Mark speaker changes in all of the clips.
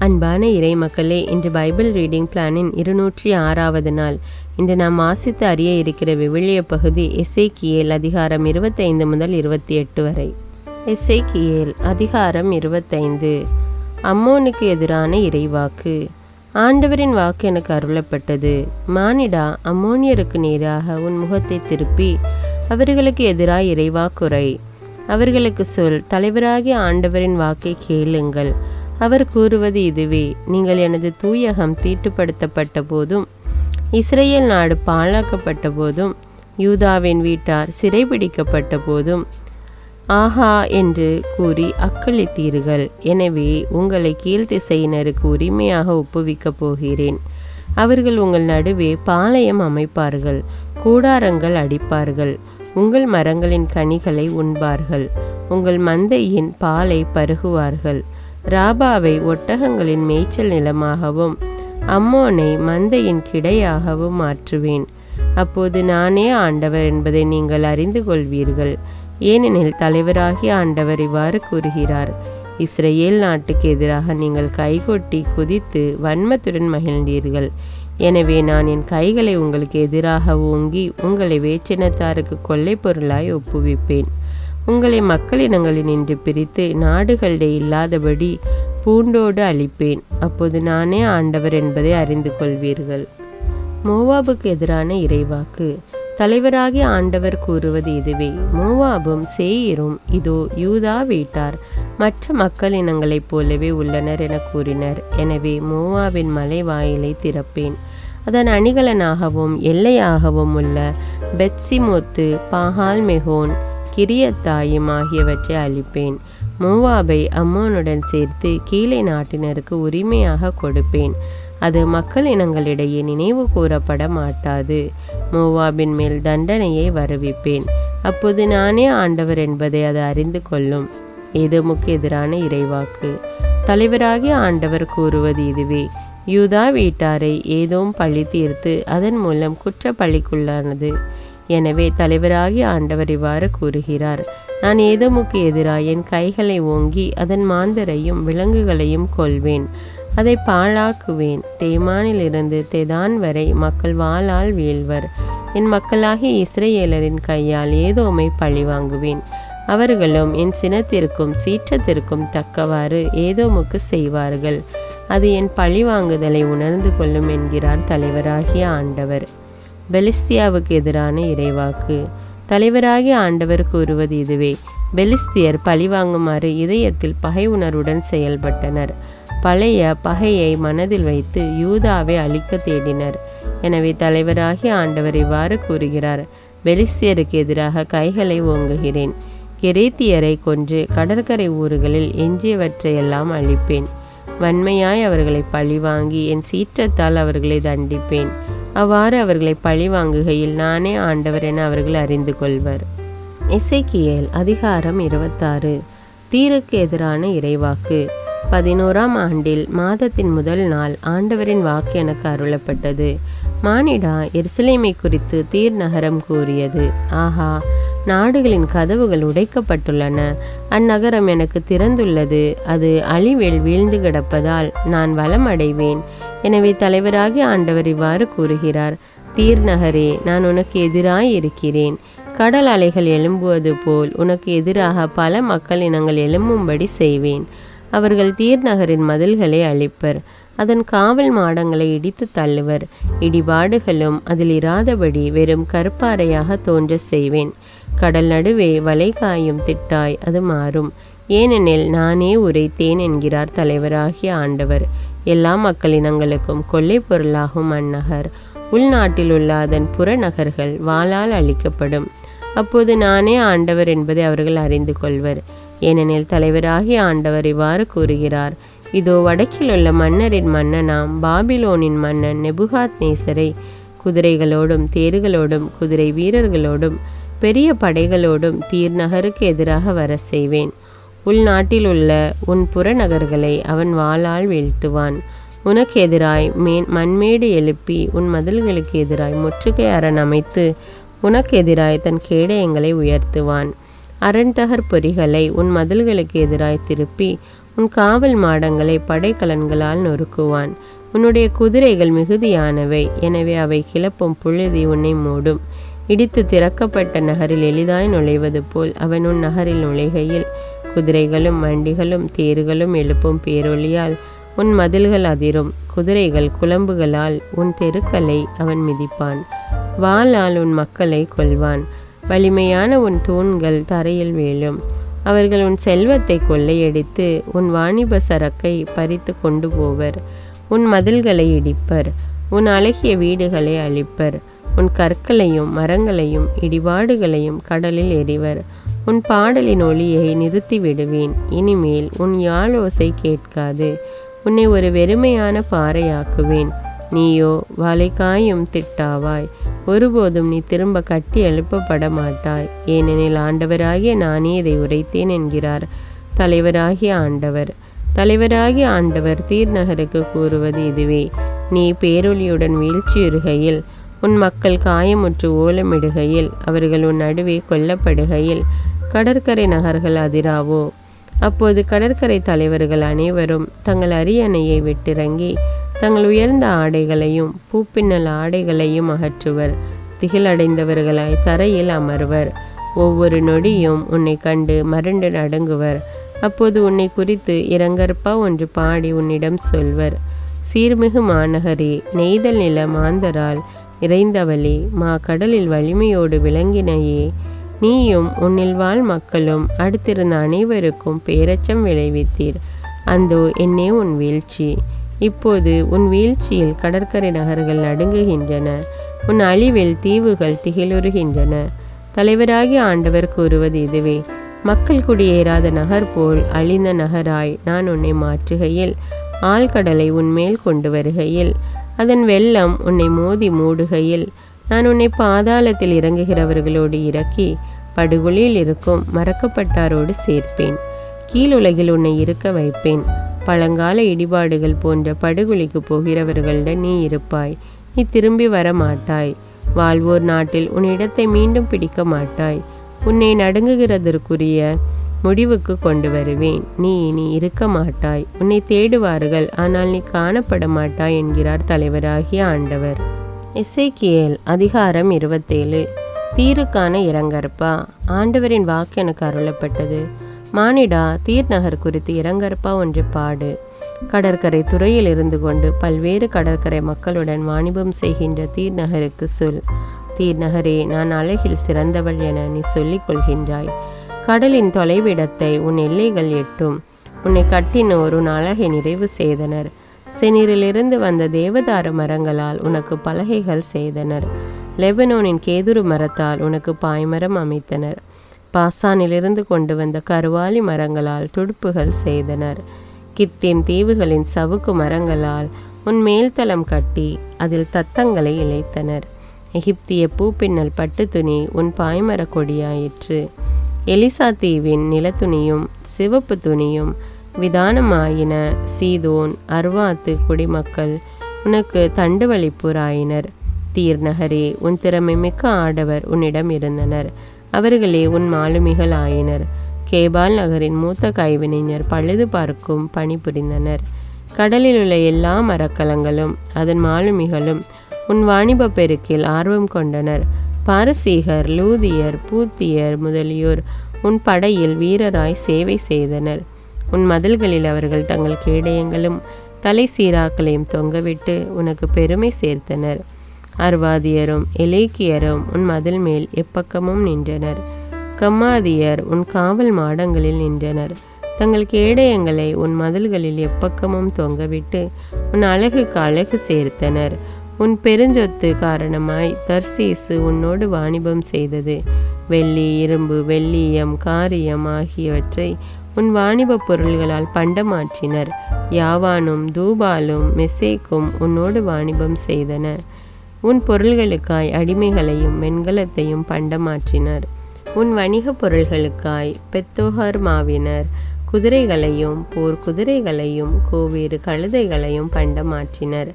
Speaker 1: அன்பான இறை மக்களே, இன்று பைபிள் ரீடிங் பிளானின் 206வது நாள். இன்று நாம் வாசித்து அறிய இருக்கிற விவிலிய பகுதி எசேக்கியேல் அதிகாரம் 25 முதல் 28 வரை. எசேக்கியேல் அதிகாரம் 25. அம்மோனுக்கு எதிரான இறைவாக்கு. ஆண்டவரின் வாக்கு எனக்கு அருளப்பட்டது. மானிடா, அம்மோனியருக்கு நேராக உன் முகத்தை திருப்பி அவர்களுக்கு எதிராக இறைவாக்குரை. அவர்களுக்கு சொல், தலைவராகிய ஆண்டவரின் வாக்கை கேளுங்கள். அவர் கூறுவது இதுவே: நீங்கள் எனது தூயகம் தீட்டுப்படுத்தப்பட்ட போதும், இஸ்ரேல் நாடு பாழாக்கப்பட்ட போதும், யூதாவின் வீட்டார் சிறைபிடிக்கப்பட்ட போதும் ஆஹா என்று கூறி அக்களித்தீர்கள். எனவே உங்களை கீழ்த்திசையினருக்கு உரிமையாக ஒப்புவிக்கப் போகிறேன். அவர்கள் உங்கள் நடுவே பாளையம் அமைப்பார்கள், கூடாரங்கள் அடிப்பார்கள், உங்கள் மரங்களின் கனிகளை உண்பார்கள், உங்கள் மந்தையின் பாலை பருகுவார்கள். ராபாவை ஒட்டகங்களின் மேய்ச்சல் நிலமாகவும் அம்மோனை மந்தையின் கிடையாகவும் மாற்றுவேன். அப்போது நானே ஆண்டவர் என்பதை நீங்கள் அறிந்து கொள்வீர்கள். ஏனெனில் தலைவராகிய ஆண்டவர் இவ்வாறு கூறுகிறார்: இஸ்ரேல் நாட்டுக்கு எதிராக நீங்கள் கைகொட்டி குதித்து வன்மத்துடன் மகிழ்ந்தீர்கள். எனவே நான் என் கைகளை உங்களுக்கு எதிராக ஓங்கி உங்களை வேற்றினத்தாருக்கு கொள்ளை பொருளாய் ஒப்புவிப்பேன். உங்களை மக்களினங்களினின்று பிரித்து நாடுகளிடையே இல்லாதபடி பூண்டோடு அழிப்பேன். அப்போது நானே ஆண்டவர் என்பதை அறிந்து கொள்வீர்கள். மோவாபுக்கு எதிரான இறைவாக்கு. தலைவராகிய ஆண்டவர் கூறுவது இதுவே: மோவாபும் சேயீரும் இதோ யூதா வீட்டார் மற்ற மக்களினங்களைப் போலவே உள்ளனர் என கூறினர். எனவே மோவாபின் மலை வாயிலை திறப்பேன். அதன் அணிகலனாகவும் எல்லையாகவும் உள்ள பெத்சிமோத்து, பாகால் மெகோன், கிரியத்தாயும் ஆகியவற்றை அழிப்பேன். மோவாபை அம்மோனுடன் சேர்த்து கீழே நாட்டினருக்கு உரிமையாக கொடுப்பேன். அது மக்கள் இனங்களிடையே நினைவு கூறப்பட மாட்டாது. மோவாபின் மேல் தண்டனையை வருவிப்பேன். அப்போது நானே ஆண்டவர் என்பதை அது அறிந்து கொள்ளும். ஏதோமுக்கு எதிரான இறைவாக்கு. தலைவராகிய ஆண்டவர் கூறுவது இதுவே: யூதா வீட்டாரை ஏதோம் பழி தீர்த்து அதன் மூலம் குற்ற பழிக்குள்ளானது. எனவே தலைவராகிய ஆண்டவர் இவ்வாறு கூறுகிறார்: நான் ஏதோமுக்கு எதிராக என் கைகளை ஓங்கி அதன் மாந்தரையும் விலங்குகளையும் கொல்வேன். அதை பாழாக்குவேன். தேமானிலிருந்து தெதான் வரை மக்கள் வாளால் வீழ்வர். என் மக்களாகிய இஸ்ரேலரின் கையால் ஏதோமை பழி வாங்குவேன். அவர்களும் என் சினத்திற்கும் சீற்றத்திற்கும் தக்கவாறு ஏதோமுக்கு செய்வார்கள். அது என் பழி வாங்குதலை உணர்ந்து கொள்ளும் என்கிறார் தலைவராகிய ஆண்டவர். பெலிஸ்தியாவுக்கு எதிரான இறைவாக்கு. தலைவராகிய ஆண்டவர் கூறுவது இதுவே: பெலிஸ்தியர் பழிவாங்குமாறு இதயத்தில் பகை உணர்வுடன் செயல்பட்டனர். பழைய பகையை மனதில் வைத்து யூதாவை அழிக்க தேடினர். எனவே தலைவராகிய ஆண்டவர் இவ்வாறு கூறுகிறார்: பெலிஸ்தியருக்கு எதிராக கைகளை ஓங்குகிறேன். கெரேத்தியரை கொன்று கடற்கரை ஊர்களில் எஞ்சியவற்றையெல்லாம் அழிப்பேன். வன்மையாய் அவர்களை பழிவாங்கி என் சீற்றத்தால் அவர்களை தண்டிப்பேன். அவ்வாறு அவர்களை பழிவாங்குகையில் நானே ஆண்டவர் என அவர்கள் அறிந்து கொள்வர். எசேக்கியேல் அதிகாரம் 26. தீருக்கு எதிரான இறைவாக்கு. 11ஆம் ஆண்டில் மாதத்தின் முதல் நாள் ஆண்டவரின் வாக்கு எனக்கு அருளப்பட்டது. மானிடா, எருசலேமை குறித்து தீர் நகரம் கூறியது: ஆஹா, நாடுகளின் கதவுகள் உடைக்கப்பட்டுள்ளன. அந்நகரம் எனக்கு திறந்துள்ளது. அது அழிவில் வீழ்ந்து கிடப்பதால் நான் வளம் அடைவேன். எனவே தலைவராகிய ஆண்டவர் இவ்வாறு கூறுகிறார்: தீர் நகரே, நான் உனக்கு எதிராய் இருக்கிறேன். கடல் அலைகள் எழும்புவது போல் உனக்கு எதிராக பல மக்கள் இனங்கள் எழும்பும்படி செய்வேன். அவர்கள் தீர் நகரின் மதில்களை அழிப்பர். அதன் காவல் மாடங்களை இடித்து தள்ளுவர். இடிபாடுகளும் அதில் இராதபடி வெறும் கற்பாறையாக தோன்ற செய்வேன். கடல் நடுவே வலை காயும் திட்டாய் அது மாறும். ஏனெனில் நானே உரைத்தேன் என்கிறார் தலைவராகிய ஆண்டவர். எல்லா மக்களினங்களுக்கும் கொள்ளை பொருளாகும் அந்நகர். உள்நாட்டில் உள்ள அதன் புறநகர்கள் வாளால் அழிக்கப்படும். அப்போது நானே ஆண்டவர் என்பதை அவர்கள் அறிந்து கொள்வர். ஏனெனில் தலைவராகிய ஆண்டவர் இவ்வாறு கூறுகிறார்: இதோ வடக்கில் உள்ள மன்னரின் மன்னனாம் பாபிலோனின் மன்னன் நெபுகாத் நேசரை குதிரைகளோடும் தேர்களோடும் குதிரை வீரர்களோடும் பெரிய படைகளோடும் தீர் நகருக்கு எதிராக வர செய்வேன். உள்நாட்டில் உள்ள உன் புறநகர்களை அவன் வாளால் வீழ்த்துவான். உனக்கு எதிராய் மண்மேடு எழுப்பி உன் மதில்களுக்கு எதிராய் முற்றுகை அரண் அமைத்து உனக்கு எதிராய் தன் கேடயங்களை உயர்த்துவான். அரண்தகர் பொறிகளை உன் மதில்களுக்கு எதிராய் திருப்பி உன் காவல் மாடங்களை படைக்கலன்களால் நொறுக்குவான். உன்னுடைய குதிரைகள் மிகுதியானவை, எனவே அவை கிளப்பும் புழுதி உன்னை மூடும். இடித்து திறக்கப்பட்ட நகரில் எளிதாய் நுழைவது போல் அவன் உன் நகரில் நுழைகையில் குதிரைகளும் வண்டிகளும் தேர்களும் எழுப்பும் பேரொலியால் உன் மதில்கள் அதிரும். குதிரைகள் குளம்புகளால் உன் தெருக்களை அவன் மிதிப்பான். வாளால் உன் மக்களை கொல்வான். வலிமையான உன் தூண்கள் தரையில் வீழும். அவர்கள் உன் செல்வத்தை கொள்ளையடித்து உன் வாணிப சரக்கை பறித்து கொண்டு போவர். உன் மதில்களை இடிப்பர், உன் அழகிய வீடுகளை அழிப்பர். உன் கற்களையும் மரங்களையும் இடிபாடுகளையும் கடலில் எறிவர். உன் பாடலின் ஒளியை நிறுத்தி விடுவேன். இனிமேல் உன் யாழோசை கேட்காது. உன்னை ஒரு வெறுமையான பாறையாக்குவேன். நீயோ வாலைக்காயும் திட்டாவாய். ஒருபோதும் நீ திரும்ப கட்டி எழுப்பப்பட மாட்டாய். ஏனெனில் ஆண்டவராகிய நானே இதை உரைத்தேன் என்கிறார் தலைவராகிய ஆண்டவர். தலைவராகிய ஆண்டவர் தீர் நகருக்கு கூறுவது இதுவே: நீ பேரொலியுடன் வீழ்ச்சியுறுகையில், உன் மக்கள் காயமுற்று ஓலமிடுகையில், அவர்கள் உன் நடுவே கொல்லப்படுகையில் கடற்கரை நகர்கள் அதிராவோ? அப்போது கடற்கரை தலைவர்கள் அனைவரும் தங்கள் அரியணையை விட்டிறங்கி தங்கள் உயர்ந்த ஆடைகளையும் பூப்பின்னல் ஆடைகளையும் அகற்றுவர். திகிலடைந்தவர்களாய் தரையில் அமர்வர். ஒவ்வொரு நொடியும் உன்னை கண்டு மருண்டு நடுங்குவர். அப்போது உன்னை குறித்து இரங்கற்பா ஒன்று பாடி உன்னிடம் சொல்வர்: சீர்மிகு மாநகரே, நெய்தல் நில மாந்தரால் இறைந்தவளே, மா கடலில் வலிமையோடு விளங்கினையே, நீயும் உன்னில் வாழ் மக்களும் அடுத்திருந்த அனைவருக்கும் பேரச்சம் விளைவித்தீர். அந்தோ என்னே உன் வீழ்ச்சி! இப்போது உன் வீழ்ச்சியில் கடற்கரை நகர்கள் நடுங்குகின்றன. உன் அழிவில் தீவுகள் திகிலுறுகின்றன. தலைவராகிய ஆண்டவர் கூறுவது இதுவே: மக்கள் குடியேறாத நகர் போல் அழிந்த நகராய் நான் உன்னை மாற்றுகையில், ஆழ்கடலை உன்மேல் கொண்டு வருகையில், அதன் வெள்ளம் உன்னை மோதி மூடுகையில், நான் உன்னை பாதாளத்தில் இறங்குகிறவர்களோடு இறக்கி படுகொலியில் இருக்கும் மறக்கப்பட்டாரோடு சேர்ப்பேன். கீழுலகில் உன்னை இருக்க வைப்பேன். பழங்கால இடிபாடுகள் போன்ற படுகொலிக்கு போகிறவர்களுடன் நீ இருப்பாய். நீ திரும்பி வர மாட்டாய். வாழ்வோர் நாட்டில் உன் இடத்தை மீண்டும் பிடிக்க மாட்டாய். உன்னை நடுங்குகிறதற்குரிய முடிவுக்கு கொண்டு வருவேன். நீ இனி இருக்க மாட்டாய். உன்னை தேடுவார்கள், ஆனால் நீ காணப்பட மாட்டாய் என்கிறார் தலைவராகிய ஆண்டவர். எசேக்கியேல் அதிகாரம் 27. தீருக்கான இரங்கற்பா. ஆண்டவரின் வாக்கு எனக்கு அருளப்பட்டது: மானிடா, தீர் நகர் குறித்து இரங்கற்பா ஒன்று பாடு. கடற்கரை துறையில் இருந்து கொண்டு பல்வேறு கடற்கரை மக்களுடன் வாணிபம் செய்கின்ற தீர் நகருக்கு சொல்: தீர் நகரே, நான் அழகில் சிறந்தவள் என நீ சொல்லிக் கொள்கின்றாய். கடலின் தொலைவிடத்தை உன் எல்லைகள் எட்டும். உன்னை கட்டினோர் உன் அழகை நிறைவு செய்தனர். செனிரிலிருந்து வந்த தேவதாரு மரங்களால் உனக்கு பலகைகள் செய்தனர். லெபனோனின் கேதுரு மரத்தால் உனக்கு பாய்மரம் அமைத்தனர். பாசானிலிருந்து கொண்டு வந்த கருவாலி மரங்களால் துடுப்புகள் செய்தனர். கித்தீம் தீவுகளின் சவுக்கு மரங்களால் உன் மேல்தளம் கட்டி அதில் தத்தங்களை இழைத்தனர். எகிப்திய பூப்பின்னல் பட்டு துணி உன் பாய்மர கொடியாயிற்று. எலிசா தீவின் நிலத்துணியும் சிவப்பு துணியும் விதானமாயின. சீதோன் அர்வாத்து குடிமக்கள் உனக்கு தண்டுவளிப்புராயினர். தீர் நகரே, உன் திறமை மிக்க ஆடவர் உன்னிடம் இருந்தனர். அவர்களே உன் மாலுமிகள் ஆயினர். கேபால் நகரின் மூத்த கைவினைஞர் பழுது பார்க்கும் பணி புரிந்தனர். கடலில் உள்ள எல்லா மரக்கலங்களும் அதன் மாலுமிகளும் உன் வாணிப பெருக்கில் ஆர்வம் கொண்டனர். பாரசீகர், லூதியர், பூத்தியர் முதலியோர் உன் படையில் வீரராய் சேவை செய்தனர். உன் மதில்களில் அவர்கள் தங்கள் கேடயங்களும் தலை சீராக்களையும் தொங்கவிட்டு உனக்கு பெருமை சேர்த்தனர். அர்வாதியரும் எலேக்கியரும் உன் மதில் மேல் எப்பக்கமும் நின்றனர். கம்மாதியர் உன் காவல் மாடங்களில் நின்றனர். தங்கள் கேடயங்களை உன் மதில்களில் எப்பக்கமும் தொங்கவிட்டு உன் அழகுக்கு அழகு சேர்த்தனர். உன் பெருஞ்சொத்து காரணமாய் தர்சீசு உன்னோடு வாணிபம் செய்தது. வெள்ளி, இரும்பு, வெள்ளீயம், காரியம் ஆகியவற்றை உன் வாணிப பொருள்களால் பண்டமாற்றினர். யாவானும் தூபாலும் மெசேக்கும் உன்னோடு வாணிபம் செய்தன. உன் பொருள்களுக்காய் அடிமைகளையும் வெண்கலத்தையும் பண்டமாற்றினர். உன் வணிக பொருள்களுக்காய் பெத்தோகர்மாவினர் குதிரைகளையும் போர் குதிரைகளையும் கோவேறு கழுதைகளையும் பண்டமாற்றினர்.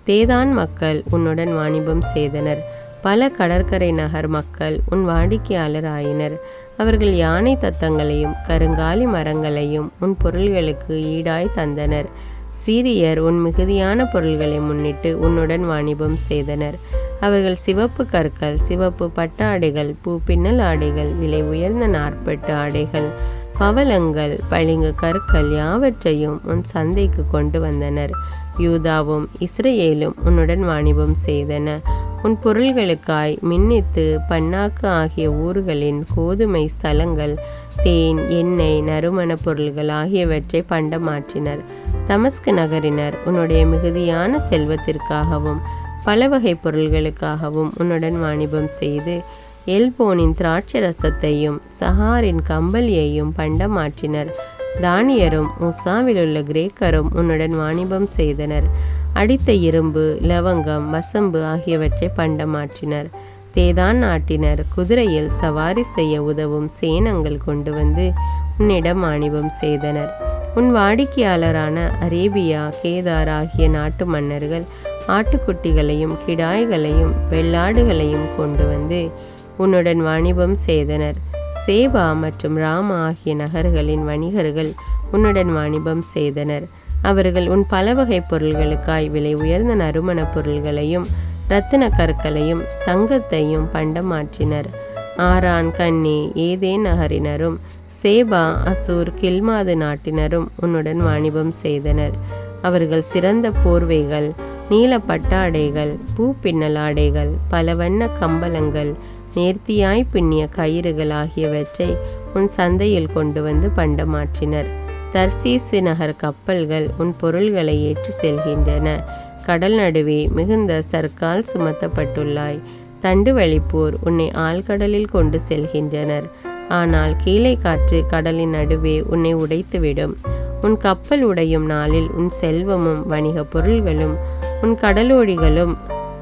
Speaker 1: தேதான் மக்கள் உன்னுடன் வாணிபம் செய்தனர். பல கடற்கரை நகர் மக்கள் உன் வாடிக்கையாளர் ஆயினர். அவர்கள் யானை தத்தங்களையும் கருங்காலி மரங்களையும் உன் பொருள்களுக்கு ஈடாய் தந்தனர். சீரியர் உன் மிகுதியான பொருள்களை முன்னிட்டு உன்னுடன் வாணிபம் செய்தனர். அவர்கள் சிவப்பு கற்கள், சிவப்பு பட்டாடைகள், பூப்பின்னல் ஆடைகள், விலை உயர்ந்த நாற்பட்டு ஆடைகள், பவளங்கள், பளிங்கு கற்கள் யாவற்றையும் உன் சந்தைக்கு கொண்டு வந்தனர். யூதாவும் இஸ்ரேலும் உன்னுடன் வாணிபம் செய்தன. உன் பொருள்களுக்காய் மின்னித்து பன்னாக்கு ஆகிய ஊர்களின் கோதுமை ஸ்தலங்கள், தேன், எண்ணெய், நறுமண பொருள்கள் ஆகியவற்றை பண்டமாற்றினர். தமஸ்கு நகரினர் உன்னுடைய மிகுதியான செல்வத்திற்காகவும் பல வகை பொருள்களுக்காகவும் உன்னுடன் வாணிபம் செய்து எல்போனின் திராட்சை ரசத்தையும் சஹாரின் கம்பளியையும் பண்டமாற்றினர். தானியரும் உசாவிலுள்ள கிரேக்கரும் உன்னுடன் வாணிபம் செய்தனர். அடித்த இரும்பு, லவங்கம், வசம்பு ஆகியவற்றை பண்டமாற்றினர். தேதான் நாட்டினர் குதிரையில் சவாரி செய்ய உதவும் சேனங்கள் கொண்டு வந்து உன்னிடம் வாணிபம் செய்தனர். உன் வாடிக்கையாளரான அரேபியா, கேதார் ஆகிய நாட்டு மன்னர்கள் ஆட்டுக்குட்டிகளையும் கிடாய்களையும் வெள்ளாடுகளையும் கொண்டு வந்து உன்னுடன் வாணிபம் செய்தனர். சேபா மற்றும் ராமா ஆகிய நகர்களின் வணிகர்கள் உன்னுடன் வாணிபம் செய்தனர். அவர்கள் உன் பல வகை பொருள்களுக்காய் விலை உயர்ந்த நறுமண பொருள்களையும் இரத்தின கற்களையும் தங்கத்தையும் பண்டமாற்றினர். ஆரான், கன்னி, ஏதேன் நகரினரும் சேபா, அசூர், கில்மாது நாட்டினரும் உன்னுடன் வாணிபம் செய்தனர். அவர்கள் சிறந்த போர்வைகள், நீல பட்டாடைகள், பூ பின்னல் ஆடைகள், பல வண்ண கம்பளங்கள், நேர்த்தியாய் பின்னிய கயிறுகள் ஆகியவற்றை உன் சந்தையில் கொண்டு வந்து பண்டமாற்றினர். தர்சீசு நகர் கப்பல்கள் உன் பொருள்களை ஏற்றி செல்கின்றன. கடல் நடுவே மிகுந்த சர்க்கால் சுமத்தப்பட்டுள்ளாய். தண்டு வலிப்போர் உன்னை ஆழ்கடலில் கொண்டு செல்கின்றனர். ஆனால் கீழே காற்று கடலின் நடுவே உன்னை உடைத்துவிடும். உன் கப்பல் உடையும் நாளில் உன் செல்வமும் வணிக பொருள்களும் உன் கடலோடிகளும்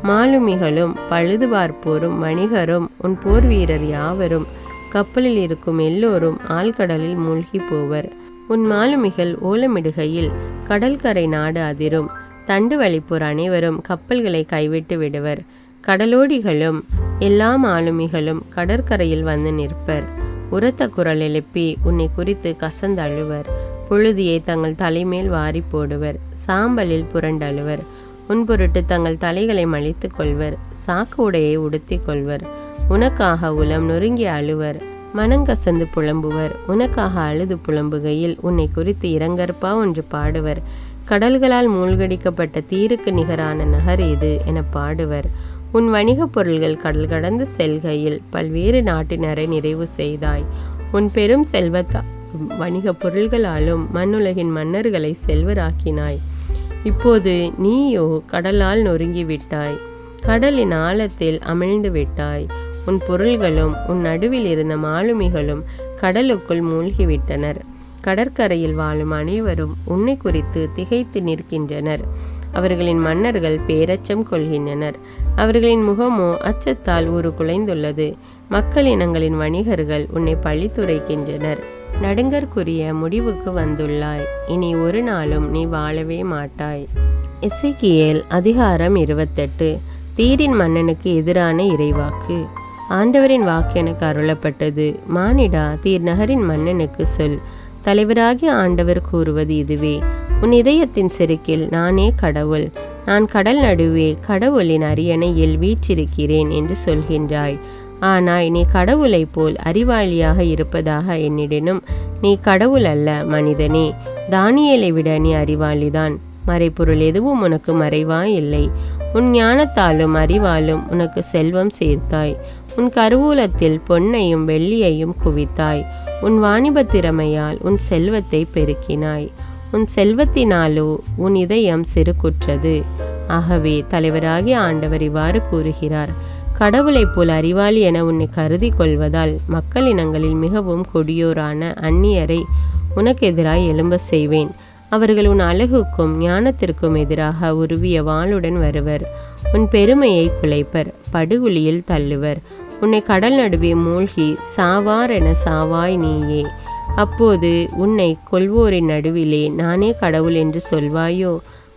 Speaker 1: மாலுமிகளும் பழுது பார்ப்போரும் வணிகரும் உன் போர் வீரர் யாவரும் கப்பலில் இருக்கும் எல்லோரும் ஆழ்கடலில் மூழ்கி போவர். உன் மாலுமிகள் ஓலமிடுகையில் கடற்கரை நாடு அதிரும். தண்டு வலிப்போர் அனைவரும் கப்பல்களை கைவிட்டு விடுவர். கடலோடிகளும் எல்லா மாலுமிகளும் கடற்கரையில் வந்து நிற்பர். உரத்த குரல் எழுப்பி உன்னை குறித்து கசந்தழுவர். புழுதியை தங்கள் தலைமேல் வாரி போடுவர். சாம்பலில் புரண்டழுவர். உன் பொருட்டு தங்கள் தலைகளை மழித்து கொள்வர். சாக்கு உடையை உடுத்தி கொள்வர். உனக்காக உளம் நொறுங்கி அழுவர். மனங்கசந்து புலம்புவர். உனக்காக அழுது புலம்புகையில் உன்னை குறித்து இரங்கற்பா ஒன்று பாடுவர். கடல்களால் மூழ்கடிக்கப்பட்ட தீருக்கு நிகரான நகர் இது என பாடுவர். உன் வணிகப் பொருள்கள் கடல் கடந்து செல்கையில் பல்வேறு நாட்டினரை நிறைவு செய்தாய். உன் பெரும் செல்வத்தாலும் வணிக பொருள்களாலும் மண்ணுலகின் மன்னர்களை செல்வராக்கினாய். இப்போது நீயோ கடலால் நொறுங்கி விட்டாய். கடலின் ஆழத்தில் அமிழ்ந்து விட்டாய். உன் பொருள்களும் உன் நடுவில் இருந்த மாலுமிகளும் கடலுக்குள் மூழ்கிவிட்டனர். கடற்கரையில் வாழும் அனைவரும் உன்னை குறித்து திகைத்து நிற்கின்றனர். அவர்களின் மன்னர்கள் பேரச்சம் கொள்கின்றனர். அவர்களின் முகமோ அச்சத்தால் குலைந்துள்ளது. மக்களினங்களின் வணிகர்கள் உன்னை பழித்துரைக்கின்றனர். நடுங்கற்குரிய முடிவுக்கு வந்துள்ளாய். இனி ஒரு நாளும் நீ வாழவே மாட்டாய். எசேக்கியேல் அதிகாரம் 28. தீரின் மன்னனுக்கு எதிரான இறைவாக்கு. ஆண்டவரின் வாக்கு எனக்கு அருளப்பட்டது. மானிடா, தீர் நகரின் மன்னனுக்கு சொல். தலைவராகிய ஆண்டவர் கூறுவது இதுவே: உன் இதயத்தின் செருக்கில் நானே கடவுள். நான் கடல் நடுவே கடவுளின் அரியணையில் வீற்றிருக்கிறேன் என்று சொல்கின்றாய். ஆனால் நீ கடவுளை போல் அறிவாளியாக இருப்பதாக எண்ணிடனும் நீ கடவுள் அல்ல, மனிதனே. தானியேலை விட நீ அறிவாளிதான். மறைபொருள் எதுவும் உனக்கு மறைவாய் இல்லை. உன் ஞானத்தாலும் அறிவாலும் உனக்கு செல்வம் சேர்த்தாய். உன் கருவூலத்தில் பொன்னையும் வெள்ளியையும் குவித்தாய். உன் வாணிப திறமையால் உன் செல்வத்தை பெருக்கினாய். உன் செல்வத்தினாலோ உன் இதயம் செருக்குற்றது. ஆகவே தலைவராகிய ஆண்டவர் இவ்வாறு கூறுகிறார்: கடவுளைப் போல் அறிவாளி என உன்னை கருதி கொள்வதால் மக்களினங்களில் மிகவும் கொடியோரான அந்நியரை உனக்கு எதிராய் எழும்ப செய்வேன். அவர்கள் உன் அழகுக்கும் ஞானத்திற்கும் எதிராக உருவிய வாளுடன் வருவர். உன் பெருமையை குலைப்பர், படுகுழியில் தள்ளுவர். உன்னை கடல் நடுவே மூழ்கி சாவார் என சாவாய் நீயே. அப்போது உன்னை கொல்வோரின் நடுவிலே நானே கடவுள் என்று சொல்வாயோ?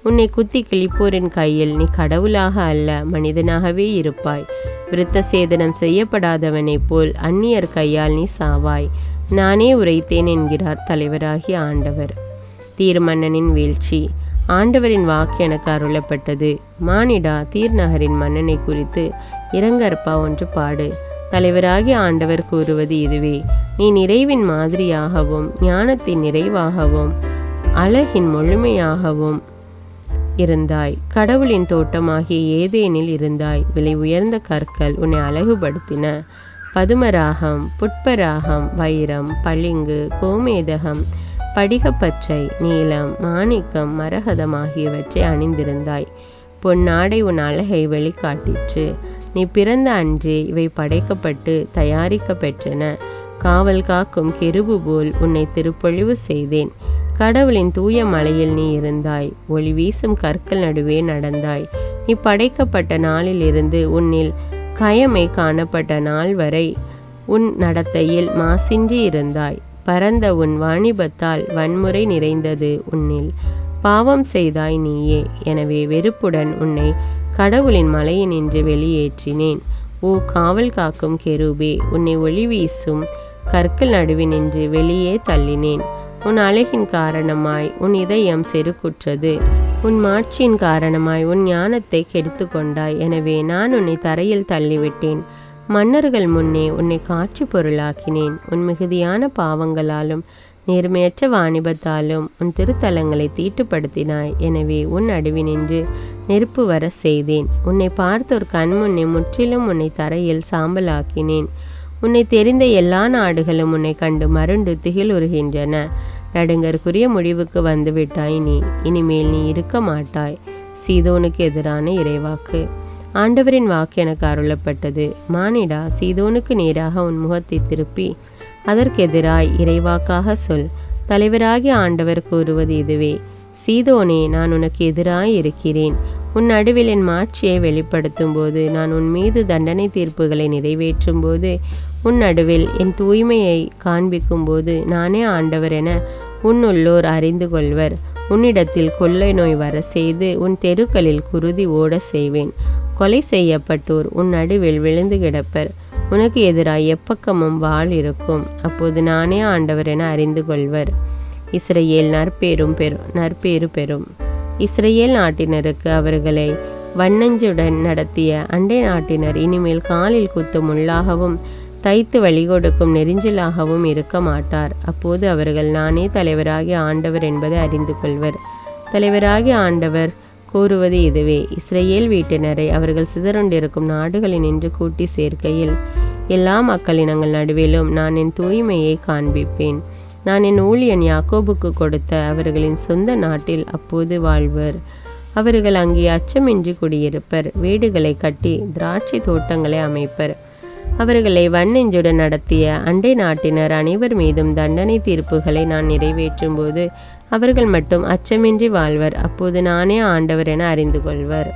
Speaker 1: உன்னை குத்தி கிழிப்போரின் கையில் நீ கடவுளாக அல்ல, மனிதனாகவே இருப்பாய். விருத்த சேதனம் செய்யப்படாதவனைப் போல் அந்நியர் கையால் நீ சாவாய். நானே உரைத்தேன் என்கிறார் தலைவராகிய ஆண்டவர். தீர் மன்னனின் வீழ்ச்சி. ஆண்டவரின் வாக்கு எனக்கு அருளப்பட்டது. மானிடா, தீர் நகரின் மன்னனை குறித்து இரங்கற்பா ஒன்று பாடு. தலைவராகிய ஆண்டவர் கூறுவது இதுவே: நீ நிறைவின் மாதிரியாகவும் ஞானத்தின் நிறைவாகவும் அழகின் முழுமையாகவும் இருந்தாய். கடவுளின் தோட்டமாகிய ஏதேனில் இருந்தாய். விலை உயர்ந்த கற்கள் உன்னை அழகுபடுத்தின. பதுமராகம், புட்பராகம், வைரம், பளிங்கு, கோமேதகம், படிகப்பச்சை, நீலம், மாணிக்கம், மரகதம் ஆகியவற்றை அணிந்திருந்தாய். பொன்னாடை உன் அழகை வெளிக்காட்டிற்று. நீ பிறந்த அன்றே இவை படைக்கப்பட்டு தயாரிக்க பெற்றன. காவல் காக்கும் கெருபு போல் உன்னை திருப்பொழிவு செய்தேன். கடவுளின் தூய மலையில் நீ இருந்தாய். ஒளி வீசும் கற்கள் நடுவே நடந்தாய். நீ படைக்கப்பட்ட நாளில் இருந்து உன்னில் கயமை காணப்பட்ட நாள் வரை உன் நடத்தையில் மாசின்றி இருந்தாய். பரந்த உன் வாணிபத்தால் வன்முறை நிறைந்தது உன்னில். பாவம் செய்தாய் நீயே. எனவே வெறுப்புடன் உன்னை கடவுளின் மலையினின்று வெளியேற்றினேன். ஓ காவல் காக்கும் கெரூபே, உன்னை ஒளி வீசும் கற்கள் நடுவினின்று வெளியே தள்ளினேன். உன் அழகின் காரணமாய் உன் இதயம் செருக்குற்றது. உன் மாட்சியின் காரணமாய் உன் ஞானத்தை கெடுத்து கொண்டாய். எனவே நான் உன்னை தரையில் தள்ளிவிட்டேன். மன்னர்கள் முன்னே உன்னை காட்சி பொருளாக்கினேன். உன் மிகுதியான பாவங்களாலும் நேர்மையற்ற வாணிபத்தாலும் உன் திருத்தலங்களை தீட்டுப்படுத்தினாய். எனவே உன் நடுவினின்று நெருப்பு வர செய்தேன். உன்னை பார்த்தோர் கண் முன்னே முற்றிலும் உன்னை தரையில் சாம்பலாக்கினேன். உன்னை தெரிந்த எல்லா நாடுகளும் உன்னை கண்டு மருண்டு திகிலுறுகின்றன. நடுங்கற்குரிய முடிவுக்கு வந்துவிட்டாய் நீ. இனிமேல் நீ இருக்க மாட்டாய். சீதோனுக்கு எதிரான இறைவாக்கு. ஆண்டவரின் வாக்கு எனக்கு அருளப்பட்டது. மானிடா, சீதோனுக்கு நேராக உன் முகத்தை திருப்பி அதற்கெதிராய் இறைவாக்காக சொல். தலைவராகிய ஆண்டவர் கூறுவது இதுவே: சீதோனே, நான் உனக்கு எதிராய் இருக்கிறேன். உன் நடுவில் என் மாட்சியை வெளிப்படுத்தும் போது, நான் உன் மீது தண்டனை தீர்ப்புகளை நிறைவேற்றும் போது, உன் நடுவில் என் தூய்மையை காண்பிக்கும் போது, நானே ஆண்டவர் என உன்னுள்ளோர் அறிந்து கொள்வர். உன்னிடத்தில் கொள்ளை நோய் வர செய்து உன் தெருக்களில் குருதி ஓட செய்வேன். கொலை செய்யப்பட்டோர் உன் நடுவில் விழுந்து கிடப்பர். உனக்கு எதிராய் எப்பக்கமும் வாள் இருக்கும். அப்போது நானே ஆண்டவர் என அறிந்து கொள்வர். இஸ்ரேல் நற்பேறு பெறும். இஸ்ரேல் நாட்டினருக்கு அவர்களை வன்னஞ்சுடன் நடத்திய அண்டை நாட்டினர் இனிமேல் காலில் குத்தும் முள்ளாகவும் தைத்து வழிகொடுக்கும் நெரிஞ்சிலாகவும் இருக்க மாட்டார். அப்போது அவர்கள் நானே தலைவராகிய ஆண்டவர் என்பதை அறிந்து கொள்வர். தலைவராகிய ஆண்டவர் கூறுவது இதுவே: இஸ்ரேல் வீட்டினரை அவர்கள் சிதறுண்டிருக்கும் நாடுகளினின்று கூட்டி சேர்க்கையில் எல்லா மக்களினங்கள் நடுவிலும் நான் என் தூய்மையை காண்பிப்பேன். நான் என் ஊழியன் யாக்கோபுக்கு கொடுத்த அவர்களின் சொந்த நாட்டில் அப்போது வாழ்வர். அவர்கள் அங்கே அச்சமின்றி குடியிருப்பர். வீடுகளை கட்டி திராட்சை தோட்டங்களை அமைப்பர். அவர்களை வன்னெஞ்சுடன் நடத்திய அண்டை நாட்டினர் அனைவர் மீதும் தண்டனை தீர்ப்புகளை நான் நிறைவேற்றும் போது அவர்கள் மட்டும் அச்சமின்றி வாழ்வர். அப்போது நானே ஆண்டவர் என அறிந்து கொள்வர்.